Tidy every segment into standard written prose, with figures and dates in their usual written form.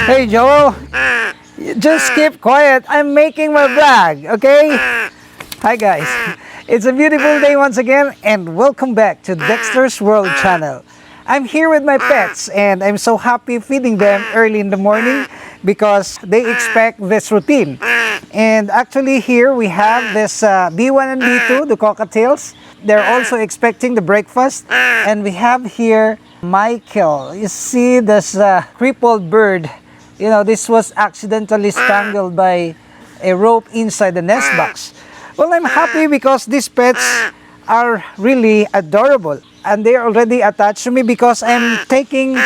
Hey Joel, just keep quiet. I'm making my vlog, okay? Hi guys, it's a beautiful day once again and welcome back to Dexter's World channel. I'm here with my pets and I'm so happy feeding them early in the morning because they expect this routine. And actually here we have this B1 and B2, the cockatiels. They're also expecting the breakfast. And we have here Michael. You see this crippled bird. You know, this was accidentally strangled by a rope inside the nest box. Well, I'm happy because these pets are really adorable and they are already attached to me because I'm taking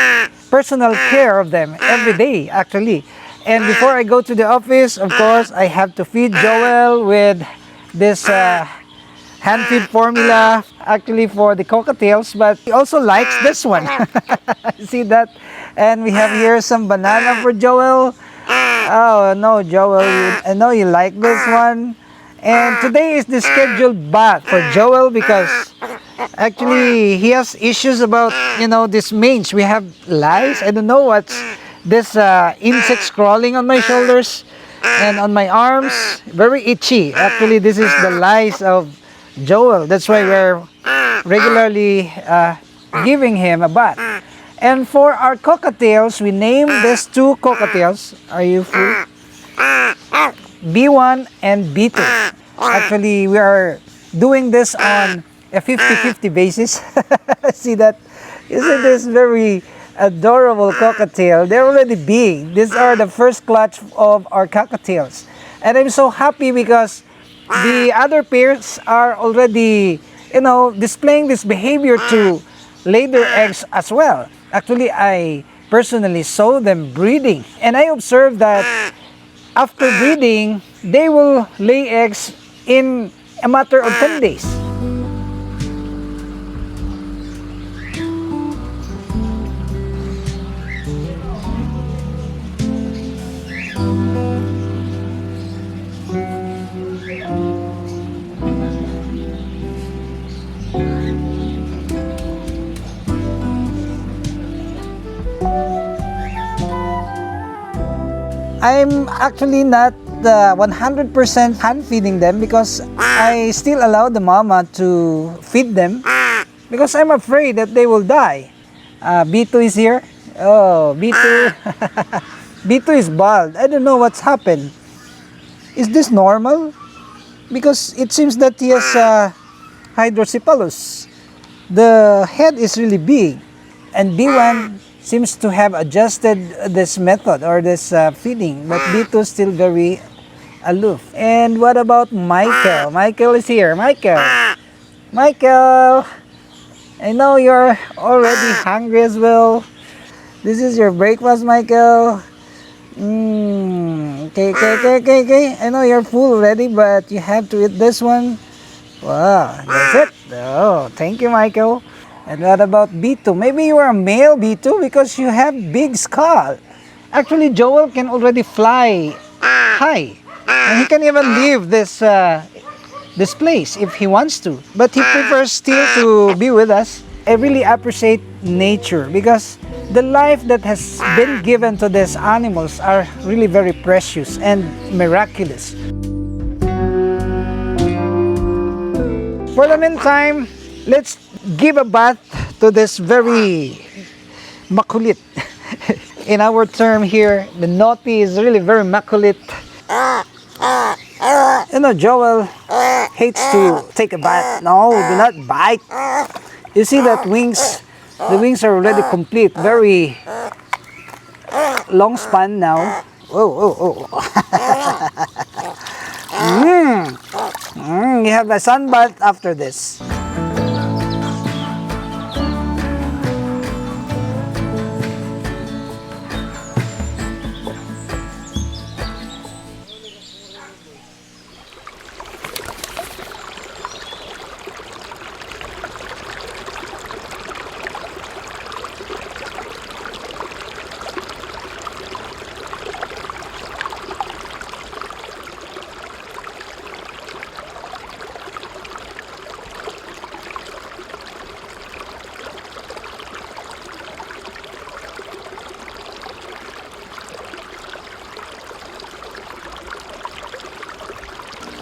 personal care of them every day actually. And before I go to the office, of course, I have to feed Joel with this hand feed formula actually for the cockatiels, but he also likes this one. See that? And we have here some banana for Joel. Oh no, Joel, I know you like this one. And today is the scheduled bath for Joel because actually he has issues about, you know, this mange. We have lice. I don't know what's this insects crawling on my shoulders and on my arms. Very itchy. Actually, this is the lice of Joel. That's why we're regularly giving him a bath. And for our cockatiels, we named these two cockatiels. Are you full? B1 and B2. Actually, we are doing this on a 50-50 basis. See that? Isn't this very adorable cockatiel? They're already big. These are the first clutch of our cockatiels. And I'm so happy because the other pairs are already, you know, displaying this behavior to lay their eggs as well. Actually, I personally saw them breeding. And I observed that after breeding, they will lay eggs in a matter of 10 days. I'm actually not 100% hand feeding them because I still allow the mama to feed them because I'm afraid that they will die. B2 is here. Oh, B2. B2 is bald. I don't know what's happened. Is this normal? Because it seems that he has hydrocephalus. The head is really big. And B1 seems to have adjusted this method or this feeding, but B2 is still very aloof. And what about Michael? Michael is here. Michael, I know you're already hungry as well. This is your breakfast, Michael. Okay. I know you're full already, but you have to eat this one. Wow, that's it. Oh, thank you, Michael. And what about B2? Maybe you are a male B2 because you have big skull. Actually, Joel can already fly high. And he can even leave this place if he wants to. But he prefers still to be with us. I really appreciate nature because the life that has been given to these animals are really very precious and miraculous. For the meantime, let's give a bath to this very makulit. In our term here, the naughty is really very makulit. You know, Joel hates to take a bath. No, do not bite. You see that wings? The wings are already complete. Very long span now. Oh. You have a sun bath after this.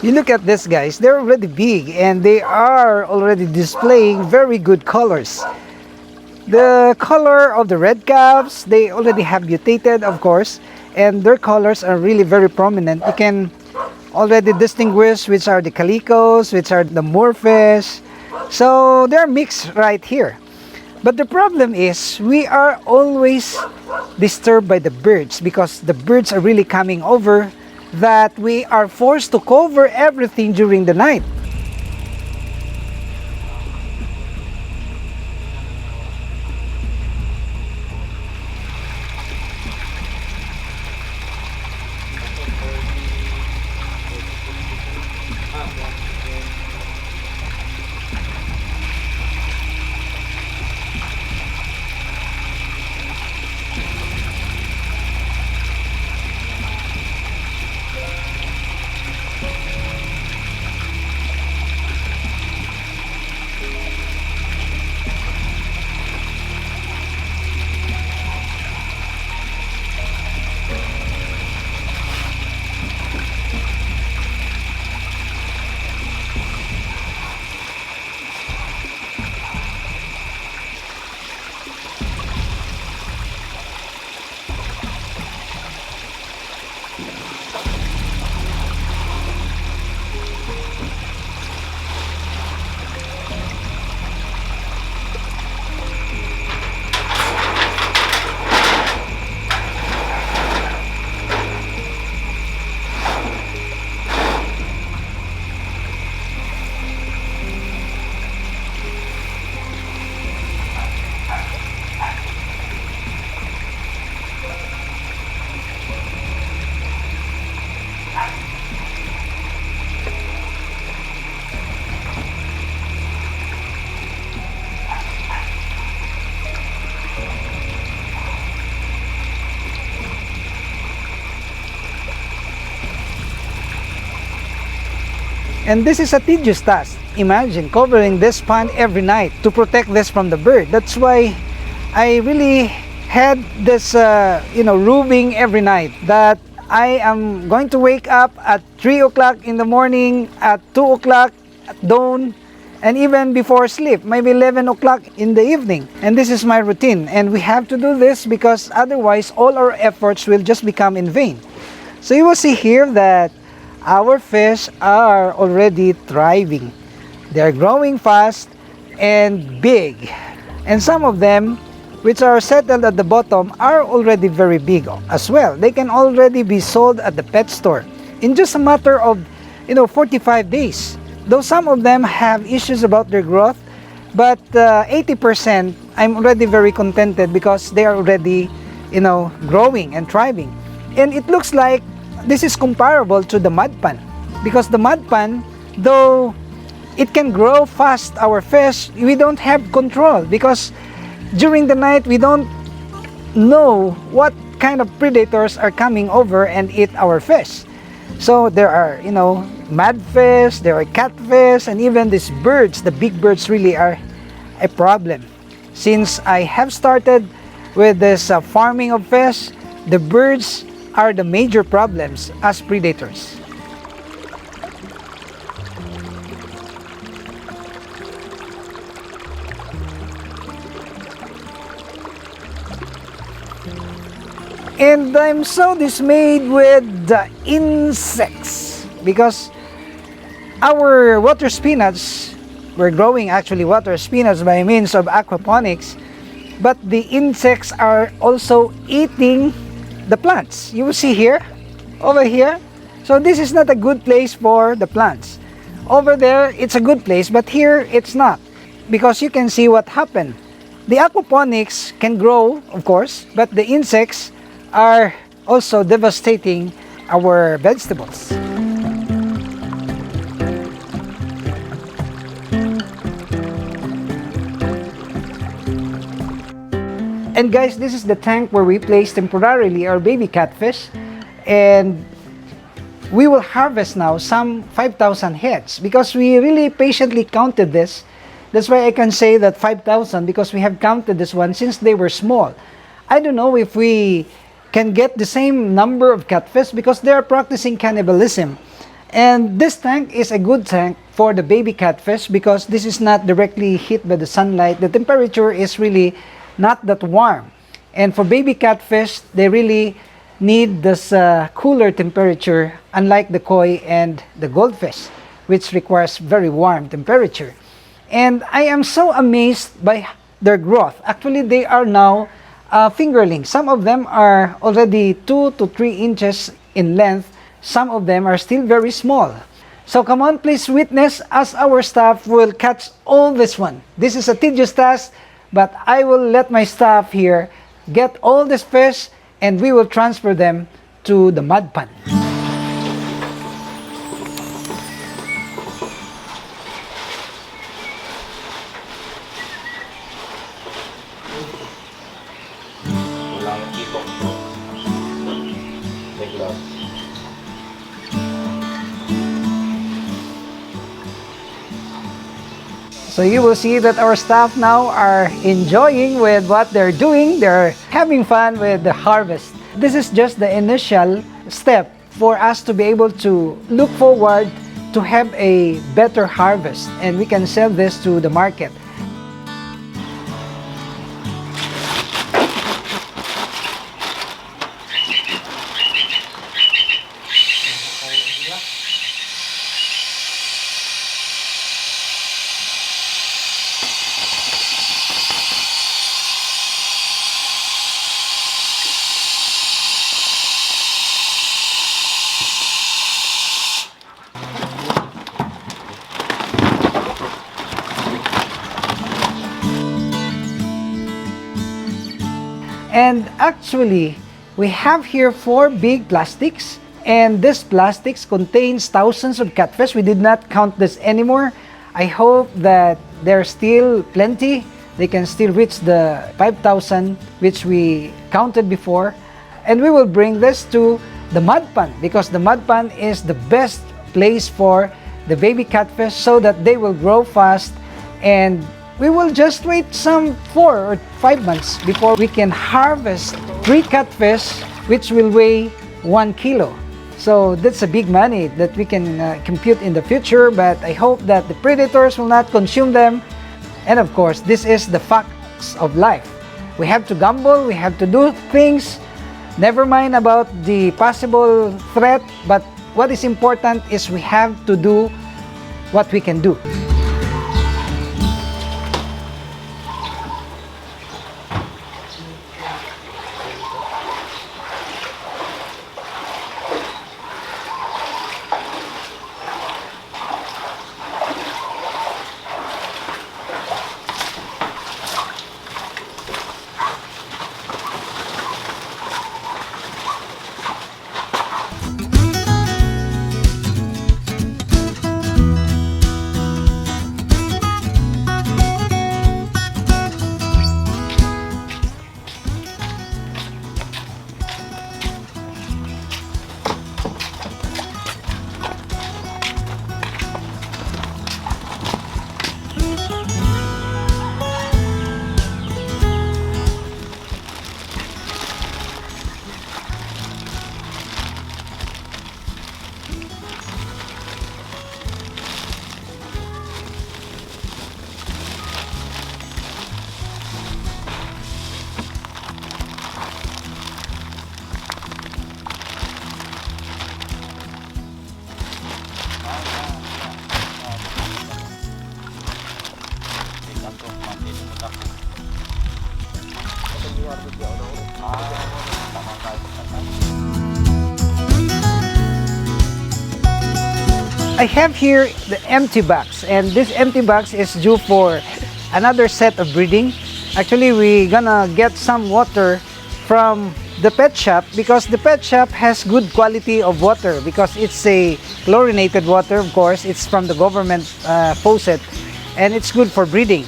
You look at this, guys, they're already big and they are already displaying very good colors. The color of the red calves, they already have mutated, of course, and their colors are really very prominent. You can already distinguish which are the calicos, which are the moorfish. So they're mixed right here. But the problem is we are always disturbed by the birds because the birds are really coming over that we are forced to cover everything during the night. And this is a tedious task. Imagine covering this pond every night to protect this from the bird. That's why I really had this, roving every night that I am going to wake up at 3 o'clock in the morning, at 2 o'clock at dawn, and even before sleep, maybe 11 o'clock in the evening. And this is my routine. And we have to do this because otherwise all our efforts will just become in vain. So you will see here that our fish are already thriving. They are growing fast and big. And some of them, which are settled at the bottom, are already very big as well. They can already be sold at the pet store in just a matter of 45 days. Though some of them have issues about their growth, but 80% I'm already very contented because they are already growing and thriving. And it looks like this is comparable to the mud pan, because the mud pan, though it can grow fast our fish, we don't have control because during the night we don't know what kind of predators are coming over and eat our fish. So there are madfish, there are catfish, and even these birds, the big birds, really are a problem. Since I have started with this farming of fish, the birds are the major problems as predators. And I'm so dismayed with the insects because our water spinach, we're growing actually water spinach by means of aquaponics, but the insects are also eating the plants. You will see here, over here. So this is not a good place for the plants. Over there, it's a good place, but here it's not, because you can see what happened. The aquaponics can grow, of course, but the insects are also devastating our vegetables. And guys, this is the tank where we place temporarily our baby catfish, and we will harvest now some 5,000 heads because we really patiently counted this. That's why I can say that 5,000, because we have counted this one since they were small. I don't know if we can get the same number of catfish because they are practicing cannibalism. And this tank is a good tank for the baby catfish because this is not directly hit by the sunlight. The temperature is really not that warm. And for baby catfish, they really need this cooler temperature, unlike the koi and the goldfish, which requires very warm temperature. And I am so amazed by their growth. Actually, they are now fingerlings. Some of them are already 2 to 3 inches in length. Some of them are still very small. So come on, please witness as our staff will catch all this one. This is a tedious task, but I will let my staff here get all this fish and we will transfer them to the mud pond. So you will see that our staff now are enjoying with what they're doing. They're having fun with the harvest. This is just the initial step for us to be able to look forward to have a better harvest, and we can sell this to the market. And actually, we have here 4 big plastics, and this plastics contains thousands of catfish. We did not count this anymore. I hope that there's still plenty. They can still reach the 5,000 which we counted before. And we will bring this to the mud pond because the mud pond is the best place for the baby catfish so that they will grow fast, and we will just wait some 4 or 5 months before we can harvest 3 catfish which will weigh 1 kilo. So that's a big money that we can compute in the future, but I hope that the predators will not consume them. And of course, this is the facts of life. We have to gamble, we have to do things, never mind about the possible threat, but what is important is we have to do what we can do. I have here the empty box, and this empty box is due for another set of breeding. Actually, we're gonna get some water from the pet shop because the pet shop has good quality of water because it's a chlorinated water. Of course, it's from the government faucet, and it's good for breeding.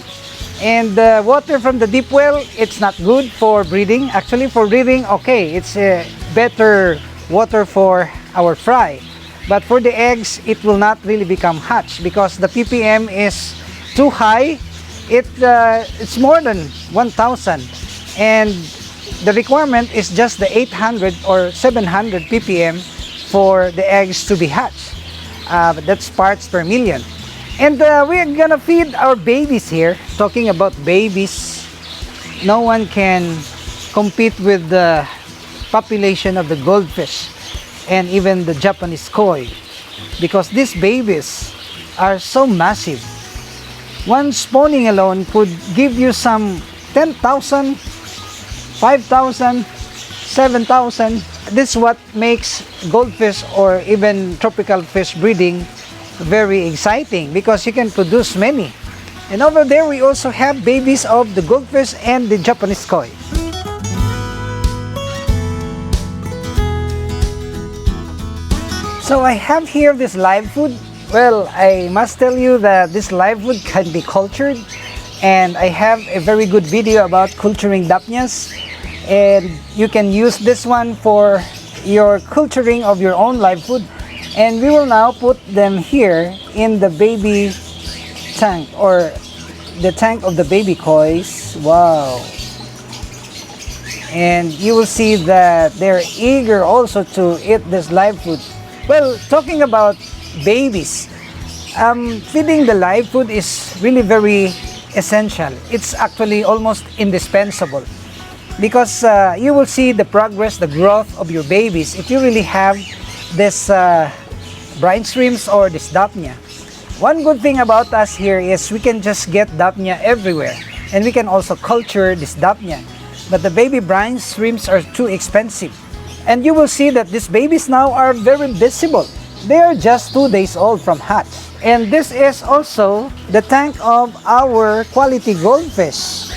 And the water from the deep well, it's not good for breeding. Actually, for breeding, okay, it's a better water for our fry. But for the eggs, it will not really become hatch because the ppm is too high. It's more than 1,000, and the requirement is just the 800 or 700 ppm for the eggs to be hatched. That's parts per million. And we're gonna feed our babies here. Talking about babies, no one can compete with the population of the goldfish and even the Japanese koi, because these babies are so massive. One spawning alone could give you some 10,000, 5,000, 7,000. This is what makes goldfish or even tropical fish breeding very exciting, because you can produce many. And over there we also have babies of the goldfish and the Japanese koi. So I have here this live food. Well, I must tell you that this live food can be cultured, and I have a very good video about culturing dapnias, and you can use this one for your culturing of your own live food. And we will now put them here in the baby tank, or the tank of the baby kois. Wow. And you will see that they're eager also to eat this live food. Well, talking about babies, feeding the live food is really very essential. It's actually almost indispensable, because you will see the progress, the growth of your babies if you really have this brine shrimps or this dapnia. One good thing about us here is we can just get dapnia everywhere, and we can also culture this dapnia. But the baby brine shrimps are too expensive. And you will see that these babies now are very visible. They are just 2 days old from hatch. And this is also the tank of our quality goldfish.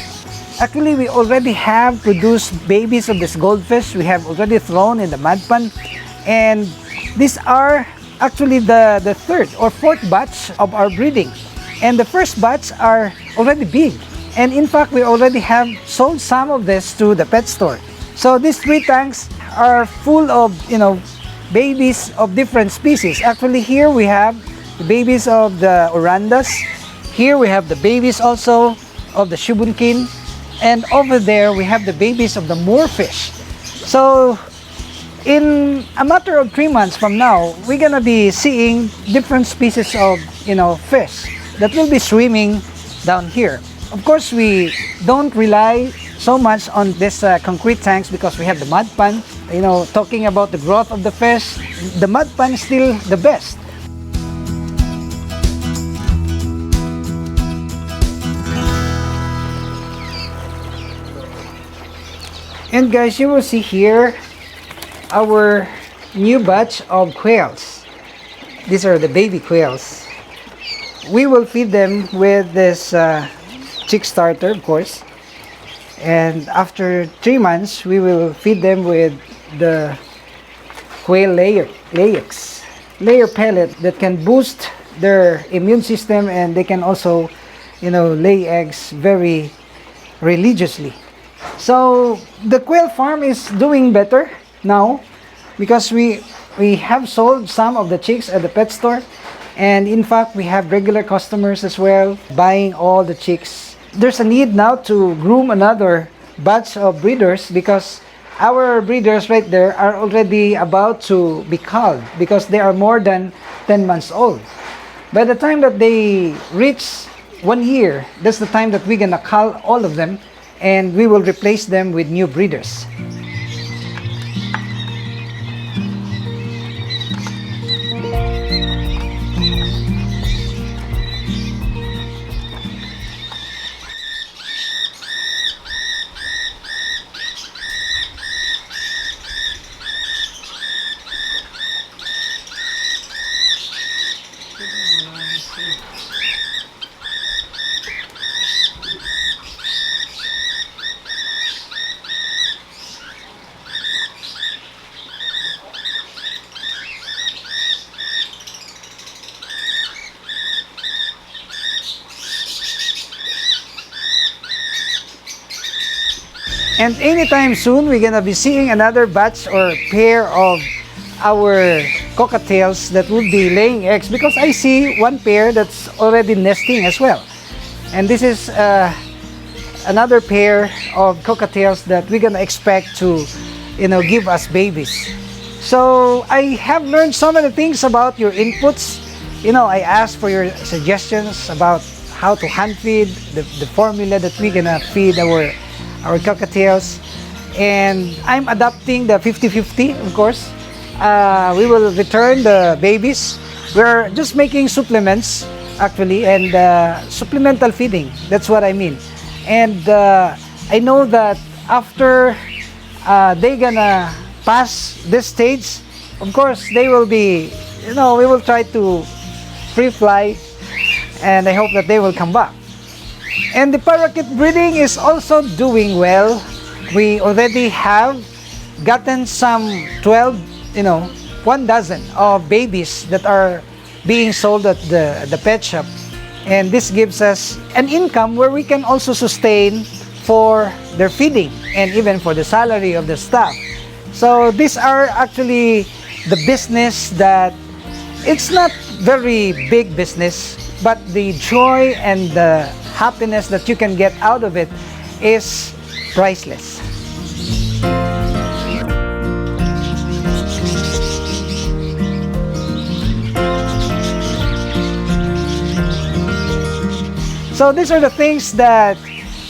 Actually, we already have produced babies of this goldfish. We have already thrown in the mud pan. And these are actually the third or fourth batch of our breeding. And the first batch are already big. And in fact, we already have sold some of this to the pet store. So these 3 tanks are full of, babies of different species. Actually, here we have the babies of the orandas. Here we have the babies also of the shubunkin. And over there we have the babies of the moorfish. So in a matter of 3 months from now, we're gonna be seeing different species of, fish that will be swimming down here. Of course, we don't rely so much on this concrete tanks, because we have the mud pan. Talking about the growth of the fish, the mud pan is still the best. And guys, you will see here our new batch of quails. These are the baby quails. We will feed them with this chick starter, of course. And after 3 months, we will feed them with the quail layer pellet that can boost their immune system, and they can also, lay eggs very religiously. So the quail farm is doing better now, because we have sold some of the chicks at the pet store, and in fact we have regular customers as well buying all the chicks. There's a need now to groom another batch of breeders, because our breeders right there are already about to be culled, because they are more than 10 months old. By the time that they reach 1 year, that's the time that we're gonna cull all of them, and we will replace them with new breeders. And anytime soon, we're gonna be seeing another batch or pair of our cockatiels that will be laying eggs, because I see one pair that's already nesting as well. And this is another pair of cockatiels that we're gonna expect to, give us babies. So I have learned so many things about your inputs. I asked for your suggestions about how to hand feed, the formula that we're gonna feed our cockatiels. And I'm adopting the 50-50, of course. We will return the babies. We're just making supplements, actually, and supplemental feeding. That's what I mean. And I know that after they gonna pass this stage, of course, they will be, we will try to free fly, and I hope that they will come back. And the parakeet breeding is also doing well. We already have gotten some 12, 1 dozen of babies that are being sold at the pet shop. And this gives us an income where we can also sustain for their feeding and even for the salary of the staff. So these are actually the business that it's not very big business, but the joy and the happiness that you can get out of it is priceless. So these are the things that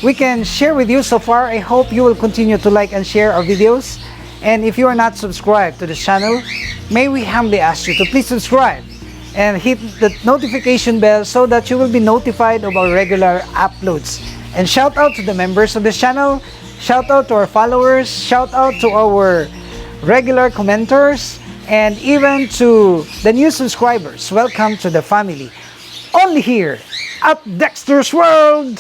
we can share with you so far. I hope you will continue to like and share our videos. And if you are not subscribed to this channel, may we humbly ask you to please subscribe and hit the notification bell so that you will be notified of our regular uploads. And shout out to the members of this channel, shout out to our followers, shout out to our regular commenters, and even to the new subscribers. Welcome to the family. Only here at Dexter's World!